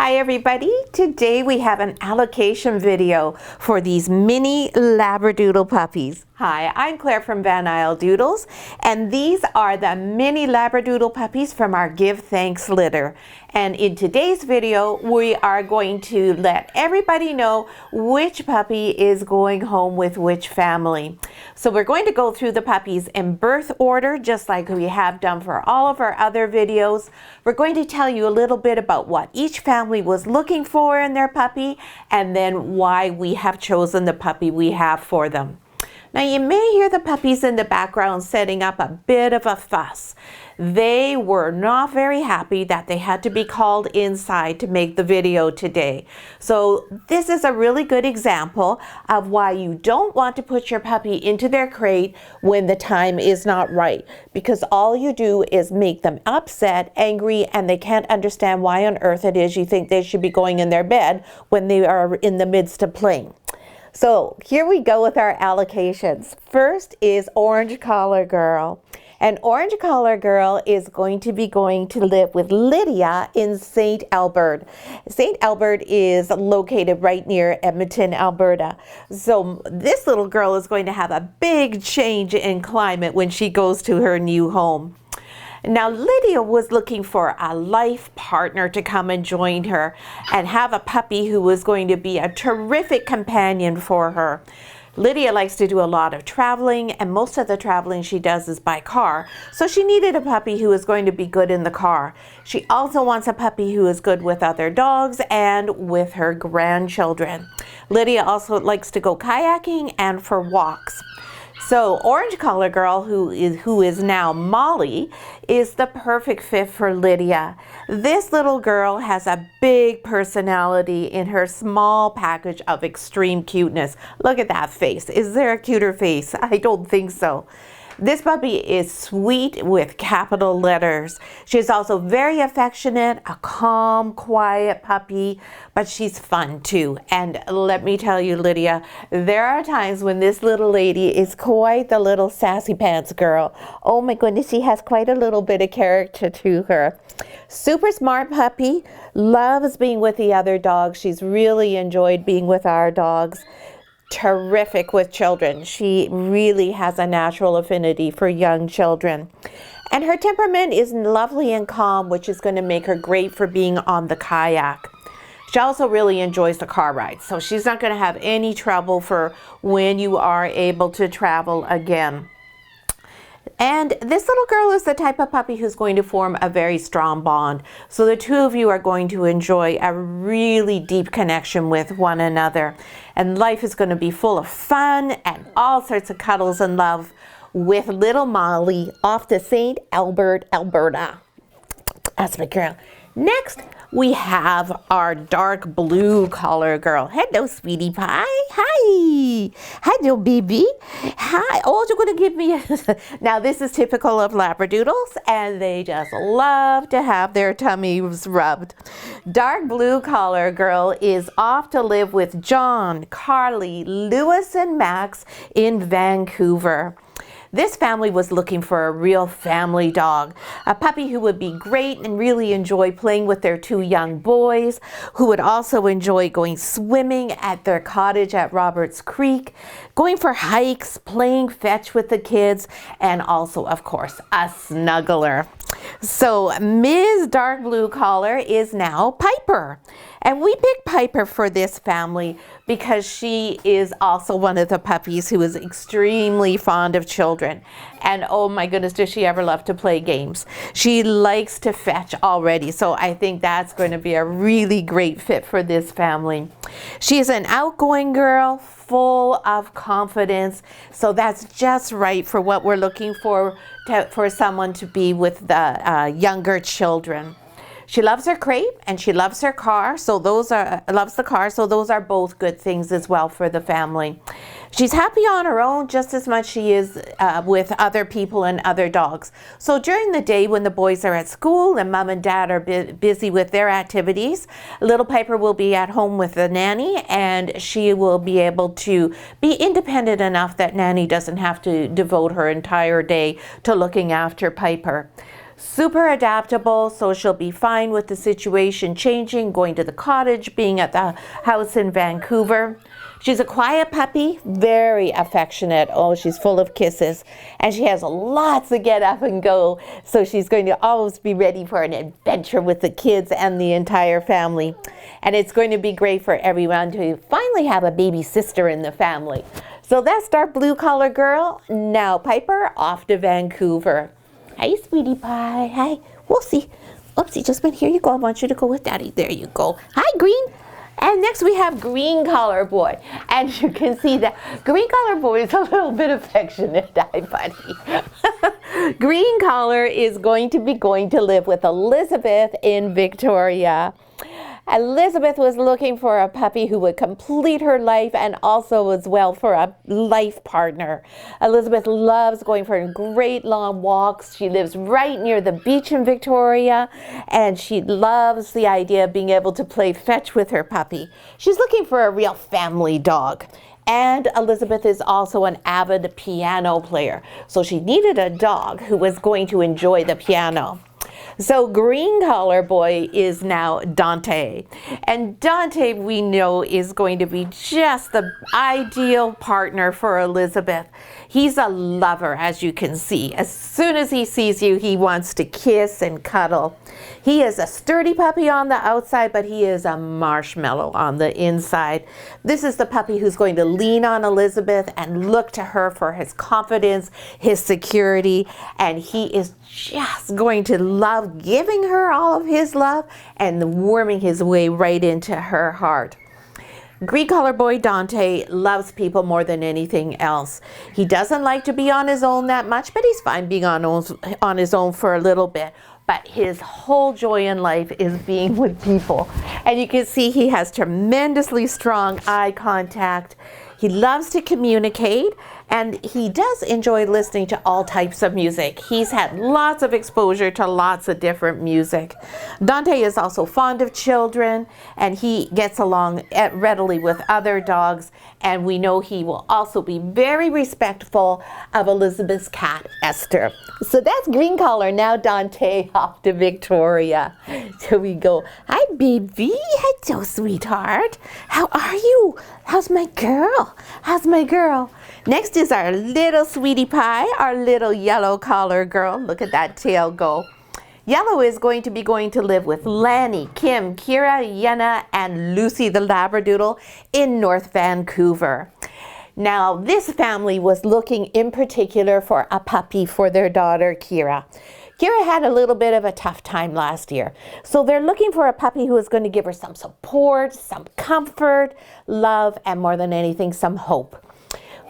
Hi everybody, today we have an allocation video for these mini Labradoodle puppies. Hi, I'm Claire from Isle Doodles, and these are the mini Labradoodle puppies from our Give Thanks litter. And in today's video, we are going to let everybody know which puppy is going home with which family. So we're going to go through the puppies in birth order, just like we have done for all of our other videos. We're going to tell you a little bit about what each family was looking for in their puppy, and then why we have chosen the puppy we have for them. Now you may hear the puppies in the background setting up a bit of a fuss. They were not very happy that they had to be called inside to make the video today. So this is a really good example of why you don't want to put your puppy into their crate when the time is not right, because all you do is make them upset, angry, and they can't understand why on earth it is you think they should be going in their bed when they are in the midst of playing. So here we go with our allocations. First is Orange Collar Girl. And Orange Collar Girl is going to be going to live with Lydia in St. Albert. St. Albert is located right near Edmonton, Alberta. So this little girl is going to have a big change in climate when she goes to her new home. Now Lydia was looking for a life partner to come and join her and have a puppy who was going to be a terrific companion for her. Lydia likes to do a lot of traveling, and most of the traveling she does is by car, so she needed a puppy who was going to be good in the car. She also wants a puppy who is good with other dogs and with her grandchildren. Lydia also likes to go kayaking and for walks. So Orange Collar Girl, who is now Molly, is the perfect fit for Lydia. This little girl has a big personality in her small package of extreme cuteness. Look at that face. Is there a cuter face? I don't think so. This puppy is sweet with capital letters. She's also very affectionate, a calm, quiet puppy, but she's fun too. And let me tell you, Lydia, there are times when this little lady is quite the little sassy pants girl. Oh my goodness, she has quite a little bit of character to her. Super smart puppy, loves being with the other dogs. She's really enjoyed being with our dogs. Terrific with children. She really has a natural affinity for young children. And her temperament is lovely and calm, which is going to make her great for being on the kayak. She also really enjoys the car ride, so she's not going to have any trouble for when you are able to travel again. And this little girl is the type of puppy who's going to form a very strong bond. So the two of you are going to enjoy a really deep connection with one another. And life is going to be full of fun and all sorts of cuddles and love with little Marley off to St. Albert, Alberta. That's my girl. Next, we have our dark blue collar girl. Hello, sweetie pie. Hi. Hello, baby. Hi. Oh, you're going to give me a... Now, this is typical of Labradoodles, and they just love to have their tummies rubbed. Dark blue collar girl is off to live with John, Carly, Lewis, and Max in Vancouver. This family was looking for a real family dog, a puppy who would be great and really enjoy playing with their two young boys, who would also enjoy going swimming at their cottage at Roberts Creek, going for hikes, playing fetch with the kids, and also, of course, a snuggler. So Ms. Dark Blue Collar is now Piper. And we picked Piper for this family because she is also one of the puppies who is extremely fond of children. And oh my goodness, does she ever love to play games. She likes to fetch already, so I think that's going to be a really great fit for this family. She is an outgoing girl, full of confidence, so that's just right for what we're looking for someone to be with the younger children. She loves her crate and she loves her car, so those are both good things as well for the family. She's happy on her own just as much she is with other people and other dogs. So during the day when the boys are at school and mom and dad are busy with their activities, little Piper will be at home with the nanny, and she will be able to be independent enough that nanny doesn't have to devote her entire day to looking after Piper. super adaptable, so she'll be fine with the situation changing, going to the cottage, being at the house in Vancouver. She's a quiet puppy, very affectionate. Oh, she's full of kisses. And she has lots of get up and go. So she's going to always be ready for an adventure with the kids and the entire family. And it's going to be great for everyone to finally have a baby sister in the family. So that's our blue collar girl. Now Piper, off to Vancouver. Hi, sweetie pie. Hi. Woofsie. Oopsie, just been here you go. I want you to go with Daddy. There you go. Hi, Green. And next we have Green Collar Boy. And you can see that Green Collar Boy is a little bit affectionate. Hi, buddy. Green Collar is going to live with Elizabeth in Victoria. Elizabeth was looking for a puppy who would complete her life and also as well for a life partner. Elizabeth loves going for great long walks. She lives right near the beach in Victoria, and she loves the idea of being able to play fetch with her puppy. She's looking for a real family dog. And Elizabeth is also an avid piano player, so she needed a dog who was going to enjoy the piano. So Green Collar Boy is now Dante. And Dante, we know, is going to be just the ideal partner for Elizabeth. He's a lover, as you can see. As soon as he sees you, he wants to kiss and cuddle. He is a sturdy puppy on the outside, but he is a marshmallow on the inside. This is the puppy who's going to lean on Elizabeth and look to her for his confidence, his security, and he is just going to love giving her all of his love and worming his way right into her heart. Green Collar Boy Dante loves people more than anything else. He doesn't like to be on his own that much, but he's fine being on his own for a little bit. But his whole joy in life is being with people. And you can see he has tremendously strong eye contact. He loves to communicate, and he does enjoy listening to all types of music. He's had lots of exposure to lots of different music. Dante is also fond of children, and he gets along readily with other dogs, and we know he will also be very respectful of Elizabeth's cat, Esther. So that's Green Collar. Now Dante off to Victoria. So we go, hi baby, hello sweetheart. How are you? How's my girl? How's my girl? Next is our little sweetie pie, our little yellow collar girl. Look at that tail go. Yellow is going to live with Lanny, Kim, Kira, Yenna, and Lucy the Labradoodle in North Vancouver. Now, this family was looking in particular for a puppy for their daughter, Kira. Kira had a little bit of a tough time last year, so they're looking for a puppy who is going to give her some support, some comfort, love, and more than anything, some hope.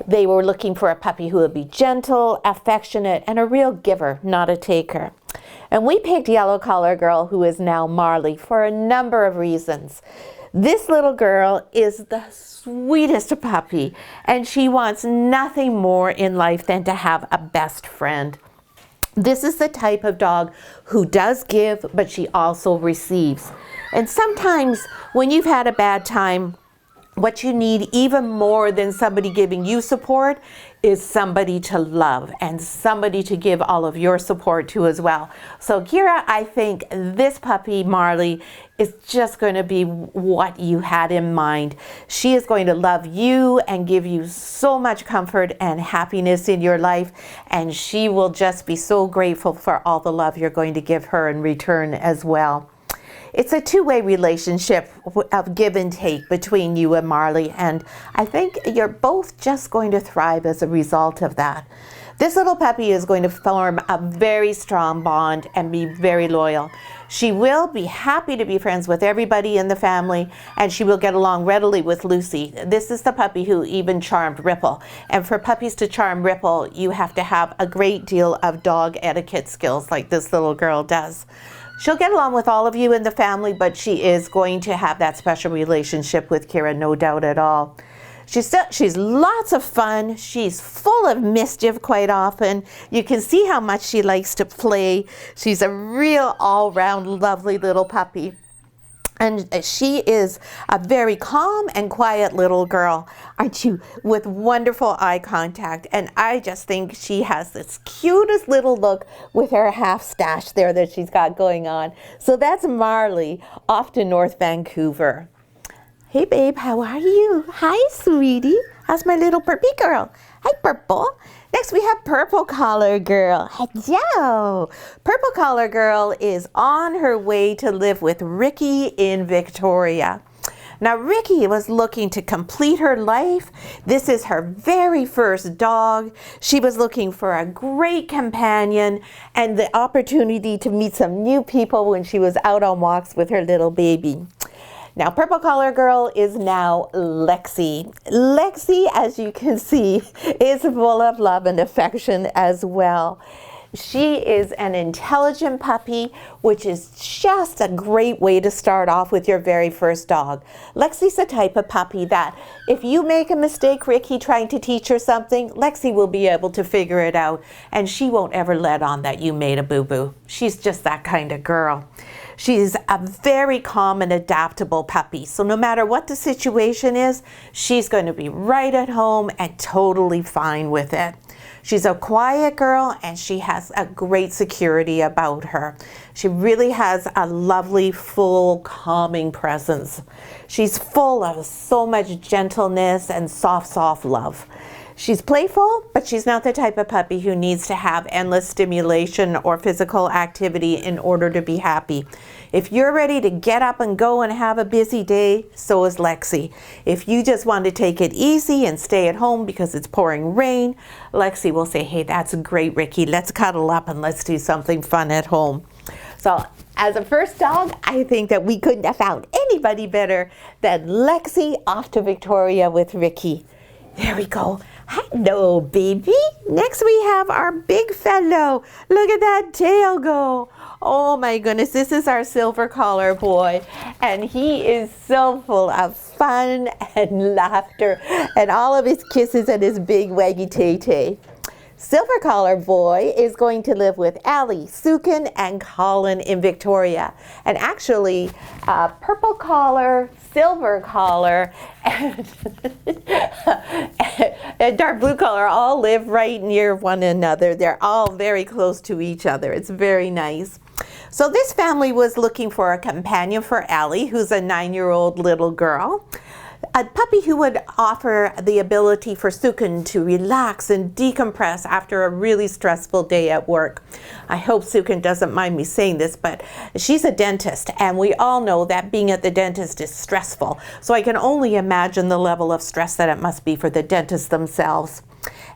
They were looking for a puppy who would be gentle, affectionate, and a real giver, not a taker. And we picked Yellow Collar Girl, who is now Marley, for a number of reasons. This little girl is the sweetest puppy, and she wants nothing more in life than to have a best friend. This is the type of dog who does give, but she also receives. And sometimes when you've had a bad time, what you need even more than somebody giving you support is somebody to love and somebody to give all of your support to as well. So Kira, I think this puppy, Marley, is just going to be what you had in mind. She is going to love you and give you so much comfort and happiness in your life, and she will just be so grateful for all the love you're going to give her in return as well. It's a two-way relationship of give and take between you and Marley, and I think you're both just going to thrive as a result of that. This little puppy is going to form a very strong bond and be very loyal. She will be happy to be friends with everybody in the family, and she will get along readily with Lucy. This is the puppy who even charmed Ripple. And for puppies to charm Ripple, you have to have a great deal of dog etiquette skills like this little girl does. She'll get along with all of you in the family, but she is going to have that special relationship with Kira, no doubt at all. She's lots of fun. She's full of mischief quite often. You can see how much she likes to play. She's a real all-round lovely little puppy. And she is a very calm and quiet little girl, aren't you? With wonderful eye contact. And I just think she has this cutest little look with her half stash there that she's got going on. So that's Marley off to North Vancouver. Hey babe, how are you? Hi sweetie. How's my little puppy girl? Hi Purple. Next we have Purple Collar Girl. Hello. Purple Collar Girl is on her way to live with Ricky in Victoria. Now Ricky was looking to complete her life. This is her very first dog. She was looking for a great companion and the opportunity to meet some new people when she was out on walks with her little baby. Now, Purple Collar Girl is now Lexie. Lexie, as you can see, is full of love and affection as well. She is an intelligent puppy, which is just a great way to start off with your very first dog. Lexie's the type of puppy that if you make a mistake, Ricky, trying to teach her something, Lexie will be able to figure it out, and she won't ever let on that you made a boo-boo. She's just that kind of girl. She's a very calm and adaptable puppy. So no matter what the situation is, she's going to be right at home and totally fine with it. She's a quiet girl and she has a great security about her. She really has a lovely, full, calming presence. She's full of so much gentleness and soft love. She's playful, but she's not the type of puppy who needs to have endless stimulation or physical activity in order to be happy. If you're ready to get up and go and have a busy day, so is Lexie. If you just want to take it easy and stay at home because it's pouring rain, Lexie will say, hey, that's great, Ricky. Let's cuddle up and let's do something fun at home. So as a first dog, I think that we couldn't have found anybody better than Lexie off to Victoria with Ricky. There we go. Hello, baby. Next we have our big fellow. Look at that tail go. Oh my goodness, this is our silver collar boy. And he is so full of fun and laughter and all of his kisses and his big waggy tay-tay. Silver Collar Boy is going to live with Allie, Sukin, and Colin in Victoria. And actually, Purple Collar, Silver Collar, and Dark Blue Collar all live right near one another. They're all very close to each other. It's very nice. So this family was looking for a companion for Allie, who's a 9-year-old little girl. A puppy who would offer the ability for Sukin to relax and decompress after a really stressful day at work. I hope Sukin doesn't mind me saying this, but she's a dentist, and we all know that being at the dentist is stressful. So I can only imagine the level of stress that it must be for the dentists themselves.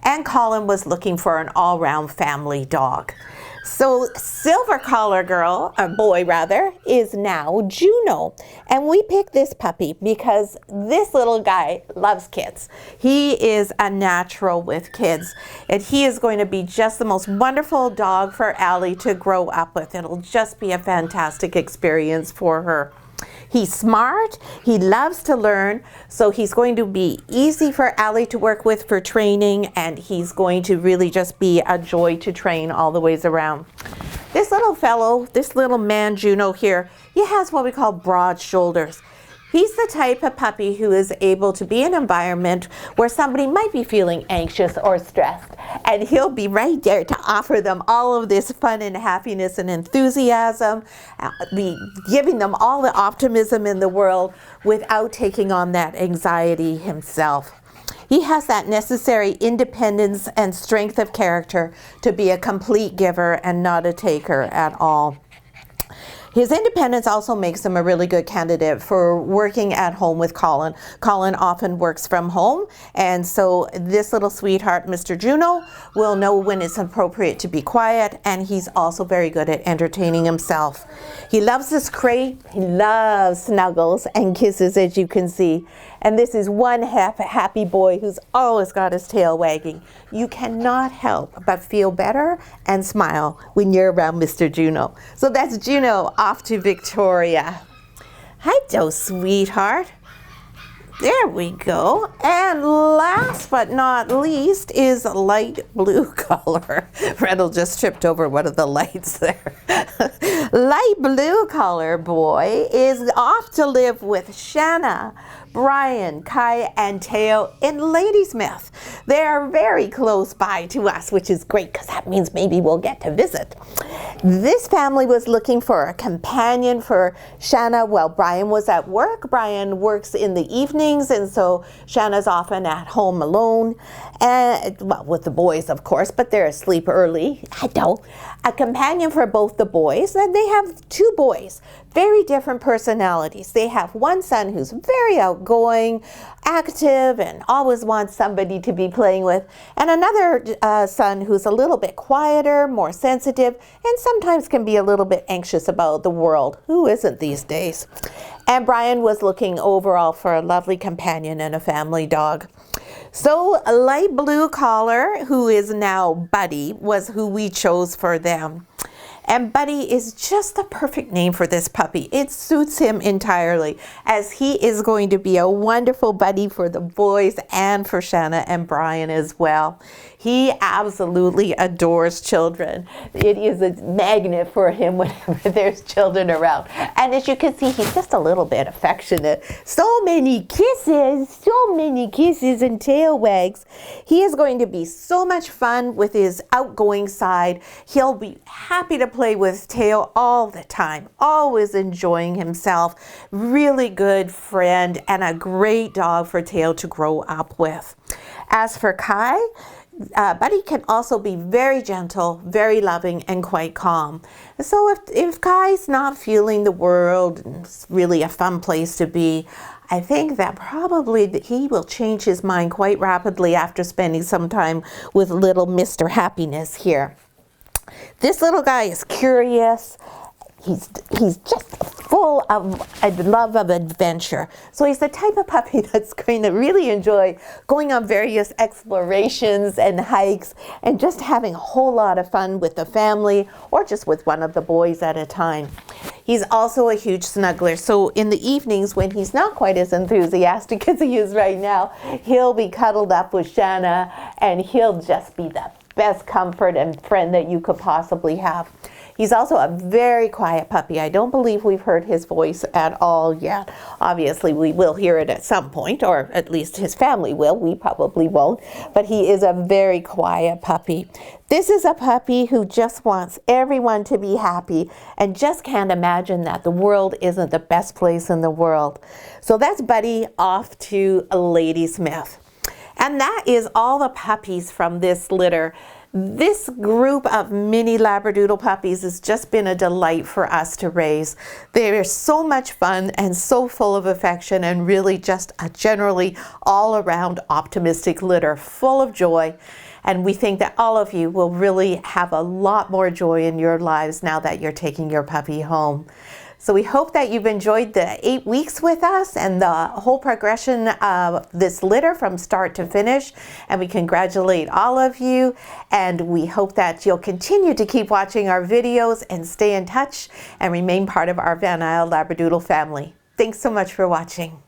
And Colin was looking for an all-round family dog. So Silver Collar Girl, or boy rather, is now Juno. And we picked this puppy because this little guy loves kids. He is a natural with kids. And he is going to be just the most wonderful dog for Allie to grow up with. It'll just be a fantastic experience for her. He's smart, he loves to learn, so he's going to be easy for Allie to work with for training, and he's going to really just be a joy to train all the ways around. This little fellow, this little man Juno here, he has what we call broad shoulders. He's the type of puppy who is able to be in an environment where somebody might be feeling anxious or stressed, and he'll be right there to offer them all of this fun and happiness and enthusiasm, giving them all the optimism in the world without taking on that anxiety himself. He has that necessary independence and strength of character to be a complete giver and not a taker at all. His independence also makes him a really good candidate for working at home with Colin. Colin often works from home, and so this little sweetheart, Mr. Juno, will know when it's appropriate to be quiet, and he's also very good at entertaining himself. He loves this crate, he loves snuggles and kisses, as you can see. And this is one happy boy who's always got his tail wagging. You cannot help but feel better and smile when you're around Mr. Juno. So that's Juno off to Victoria. Hi, Joe, sweetheart. There we go. And last but not least is light blue color. Randall just tripped over one of the lights there. Light blue color boy is off to live with Shanna, Brian, Kai, and Teo in Ladysmith. They are very close by to us, which is great because that means maybe we'll get to visit. This family was looking for a companion for Shanna while Brian was at work. Brian works in the evenings, and so Shanna's often at home alone, and well, with the boys, of course, but they're asleep early. I know. A companion for both the boys, and they have two boys, very different personalities. They have one son who's very outgoing, active, and always wants somebody to be playing with, and another son who's a little bit quieter, more sensitive, and sometimes can be a little bit anxious about the world. Who isn't these days? And Brian was looking overall for a lovely companion and a family dog. So a light blue collar, who is now Buddy, was who we chose for them. And Buddy is just the perfect name for this puppy. It suits him entirely, as he is going to be a wonderful buddy for the boys and for Shanna and Brian as well. He absolutely adores children. It is a magnet for him whenever there's children around. And as you can see, he's just a little bit affectionate. So many kisses and tail wags. He is going to be so much fun with his outgoing side. He'll be happy to play with Teo all the time, always enjoying himself. Really good friend and a great dog for Teo to grow up with. As for Kai, Buddy can also be very gentle, very loving, and quite calm. So if Kai's not feeling the world, it's really a fun place to be, I think that probably he will change his mind quite rapidly after spending some time with little Mr. Happiness here. This little guy is curious. He's just full of a love of adventure. So he's the type of puppy that's going to really enjoy going on various explorations and hikes and just having a whole lot of fun with the family or just with one of the boys at a time. He's also a huge snuggler. So in the evenings when he's not quite as enthusiastic as he is right now, he'll be cuddled up with Shanna and he'll just be the best comfort and friend that you could possibly have. He's also a very quiet puppy. I don't believe we've heard his voice at all yet. Obviously, we will hear it at some point, or at least his family will. We probably won't. But he is a very quiet puppy. This is a puppy who just wants everyone to be happy and just can't imagine that the world isn't the best place in the world. So that's Buddy off to Ladysmith. And that is all the puppies from this litter. This group of mini Labradoodle puppies has just been a delight for us to raise. They are so much fun and so full of affection and really just a generally all-around optimistic litter full of joy. And we think that all of you will really have a lot more joy in your lives now that you're taking your puppy home. So we hope that you've enjoyed the 8 weeks with us and the whole progression of this litter from start to finish. And we congratulate all of you. And we hope that you'll continue to keep watching our videos and stay in touch and remain part of our Van Isle Labradoodle family. Thanks so much for watching.